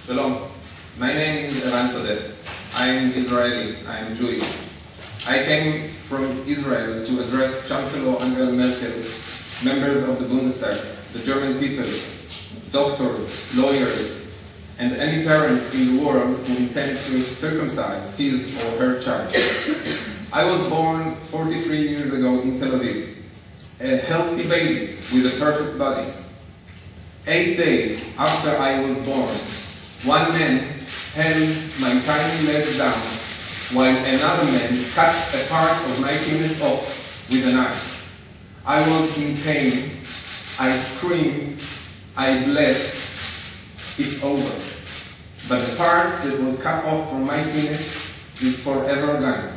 Shalom. My name is Eran Sadeh. I am Israeli. I am Jewish. I came from Israel to address Chancellor Angela Merkel, members of the Bundestag, the German people, doctors, lawyers, and any parent in the world who intends to circumcise his or her child. I was born 43 years ago in Tel Aviv, a healthy baby with a perfect body. 8 days after I was born, one man held my tiny leg down, while another man cut a part of my penis off with a knife. I was in pain, I screamed, I bled. It's over. But the part that was cut off from my penis is forever gone.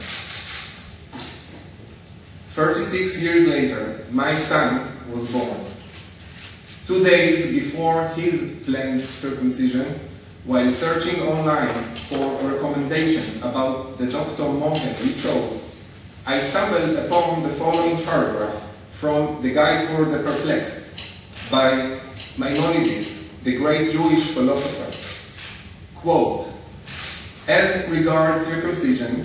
36 years later, my son was born. 2 days before his planned circumcision, while searching online for recommendations about the Dr. Mohen we chose, I stumbled upon the following paragraph from The Guide for the Perplexed by Maimonides, the great Jewish philosopher. Quote, "As regards circumcision,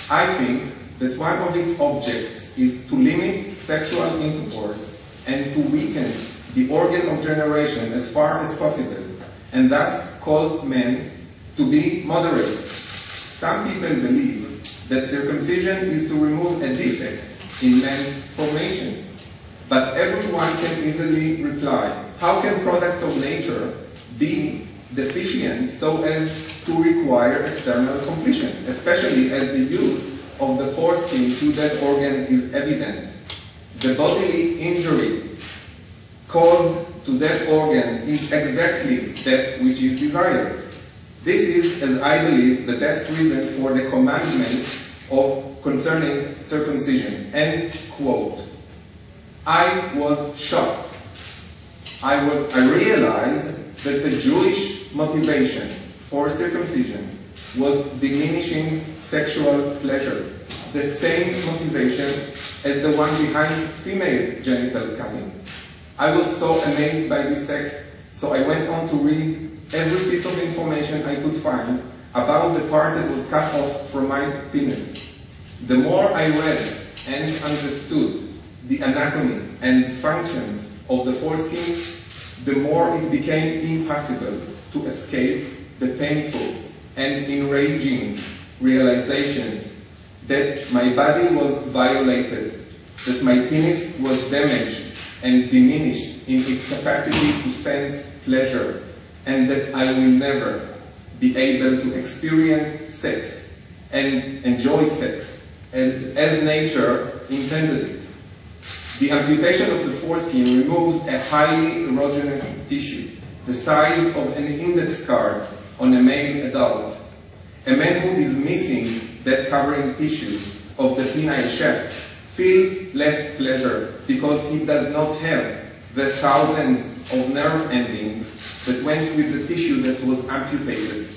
I think that one of its objects is to limit sexual intercourse and to weaken the organ of generation as far as possible, and thus cause men to be moderate. Some people believe that circumcision is to remove a defect in man's formation. But everyone can easily reply, how can products of nature be deficient so as to require external completion, especially as the use of the foreskin to that organ is evident? The bodily injury caused to that organ is exactly that which is desired. This is, as I believe, the best reason for the commandment of concerning circumcision." End quote. I was shocked. I realized that the Jewish motivation for circumcision was diminishing sexual pleasure, the same motivation as the one behind female genital cutting. I was so amazed by this text, so I went on to read every piece of information I could find about the part that was cut off from my penis. The more I read and understood the anatomy and functions of the foreskin, the more it became impossible to escape the painful and enraging realization that my body was violated, that my penis was damaged and diminished in its capacity to sense pleasure, and that I will never be able to experience sex and enjoy sex as nature intended it. The amputation of the foreskin removes a highly erogenous tissue, the size of an index card on a male adult. A man who is missing that covering tissue of the penile shaft feels less pleasure because he does not have the thousands of nerve endings that went with the tissue that was amputated.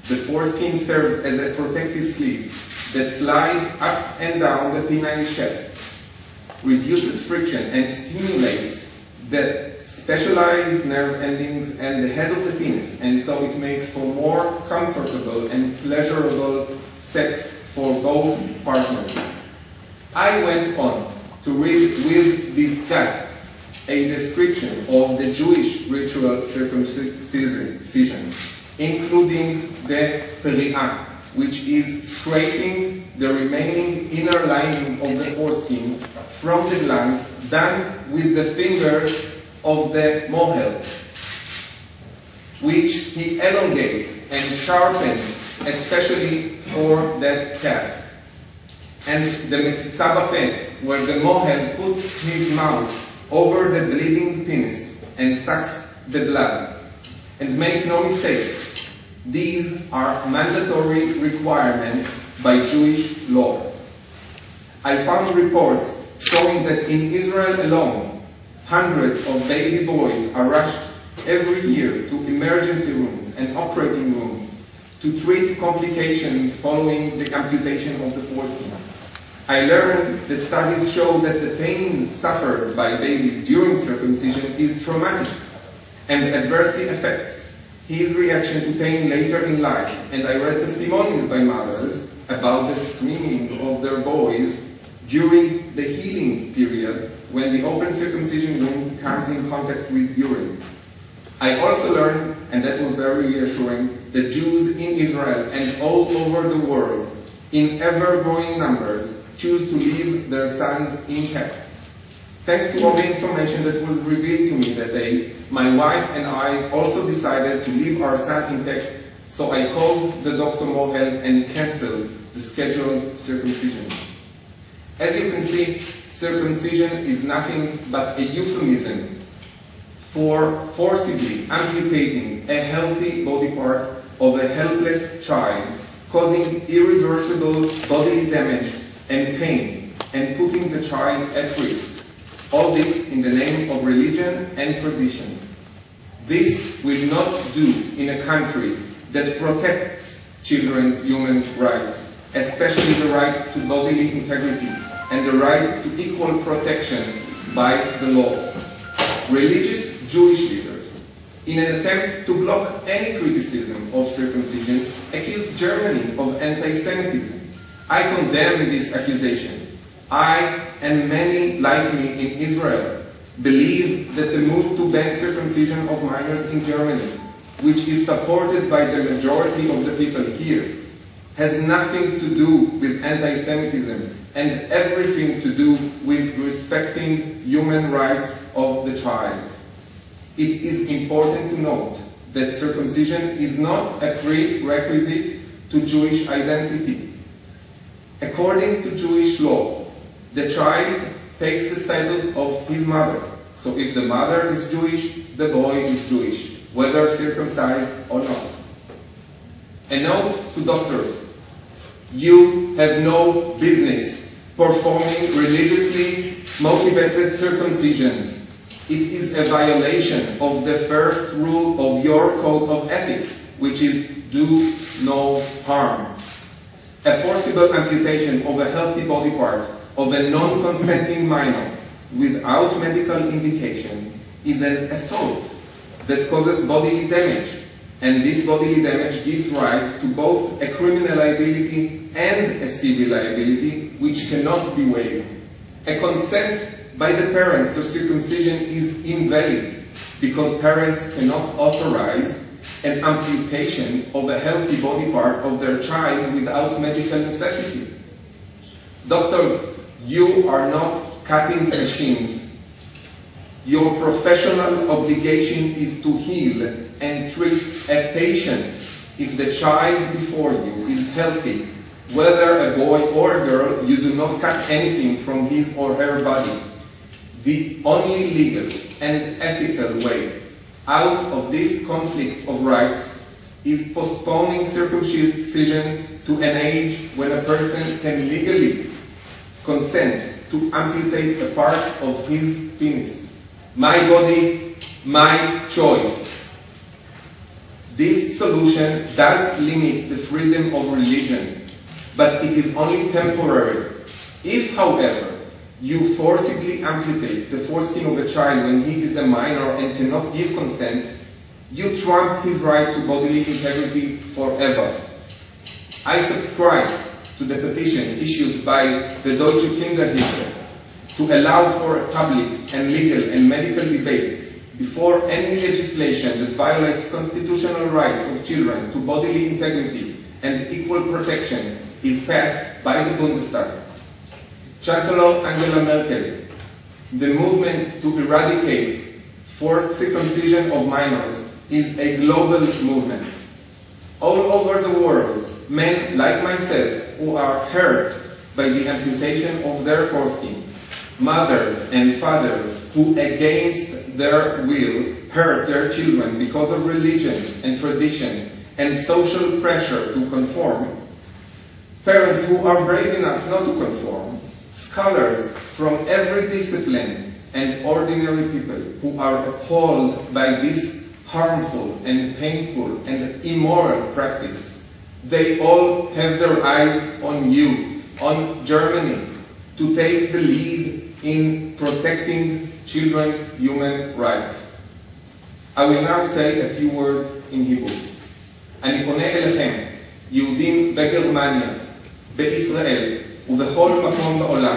The foreskin serves as a protective sleeve that slides up and down the penile shaft, reduces friction and stimulates the specialized nerve endings and the head of the penis, and so it makes for more comfortable and pleasurable sex for both partners. I went on to read with disgust a description of the Jewish ritual circumcision, including the peri'ah, which is scraping the remaining inner lining of the foreskin from the glands, done with the fingers of the mohel, which he elongates and sharpens especially for that task. And the metzitza b'peh, where the mohel puts his mouth over the bleeding penis and sucks the blood. And make no mistake, these are mandatory requirements by Jewish law. I found reports showing that in Israel alone, hundreds of baby boys are rushed every year to emergency rooms and operating rooms to treat complications following the amputation of the foreskin. I learned that studies show that the pain suffered by babies during circumcision is traumatic and adversely affects his reaction to pain later in life, and I read testimonies by mothers about the screaming of their boys during the healing period when the open circumcision wound comes in contact with urine. I also learned, and that was very reassuring, that Jews in Israel and all over the world, in ever-growing numbers, choose to leave their sons intact. Thanks to all the information that was revealed to me that day, my wife and I also decided to leave our son intact, so I called the Dr. Mohel and canceled the scheduled circumcision. As you can see, circumcision is nothing but a euphemism for forcibly amputating a healthy body part of a helpless child, causing irreversible bodily damage and pain, and putting the child at risk. All this in the name of religion and tradition. This will not do in a country that protects children's human rights, especially the right to bodily integrity and the right to equal protection by the law. Religious Jewish leaders, in an attempt to block any criticism of circumcision, accused Germany of anti-Semitism. I condemn this accusation. I, and many like me in Israel, believe that the move to ban circumcision of minors in Germany, which is supported by the majority of the people here, has nothing to do with anti-Semitism and everything to do with respecting human rights of the child. It is important to note that circumcision is not a prerequisite to Jewish identity. According to Jewish law, the child takes the status of his mother. So if the mother is Jewish, the boy is Jewish, whether circumcised or not. A note to doctors: you have no business performing religiously motivated circumcisions. It is a violation of the first rule of your code of ethics, which is do no harm. A forcible amputation of a healthy body part of a non-consenting minor without medical indication is an assault that causes bodily damage, and this bodily damage gives rise to both a criminal liability and a civil liability, which cannot be waived. A consent by the parents to circumcision is invalid because parents cannot authorize an amputation of a healthy body part of their child without medical necessity. Doctors, you are not cutting machines. Your professional obligation is to heal and treat a patient. If the child before you is healthy, whether a boy or a girl, you do not cut anything from his or her body. The only legal and ethical way out of this conflict of rights is postponing circumcision to an age when a person can legally consent to amputate a part of his penis. My body, my choice. This solution does limit the freedom of religion, but it is only temporary. If, however, you forcibly amputate the foreskin of a child when he is a minor and cannot give consent, you trump his right to bodily integrity forever. I subscribe to the petition issued by the Deutsche Kinderhilfe to allow for a public and legal and medical debate before any legislation that violates constitutional rights of children to bodily integrity and equal protection is passed by the Bundestag. Chancellor Angela Merkel, the movement to eradicate forced circumcision of minors is a global movement. All over the world, men like myself who are hurt by the amputation of their foreskin, mothers and fathers who against their will hurt their children because of religion and tradition and social pressure to conform, parents who are brave enough not to conform, scholars from every discipline, and ordinary people who are appalled by this harmful and painful and immoral practice. They all have their eyes on you, on Germany, to take the lead in protecting children's human rights. I will now say a few words in Hebrew. אני פונה אליכם, יהודים בגרמניה, בישראל ובכל מקום בעולם.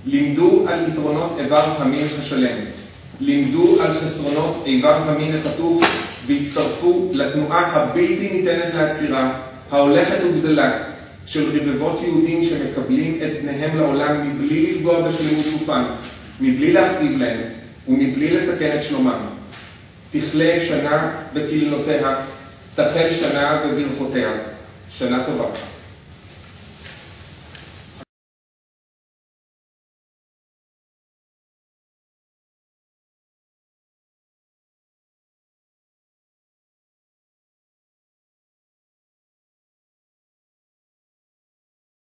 לימדו על יתרונות איבר המין השלם. לימדו על חסרונות איבר המין החתוך והצטרפו לתנועה הבלתי ניתנת לעצירה, ההולכת וגדלה, של רבבות יהודים שמקבלים את פניהם לעולם מבלי לפגוע בשלמות גופם, מבלי להכתיב להם ומבלי לסכן את שלומם. תכלה שנה בקללותיה, תחל שנה בברכותיה. שנה טובה.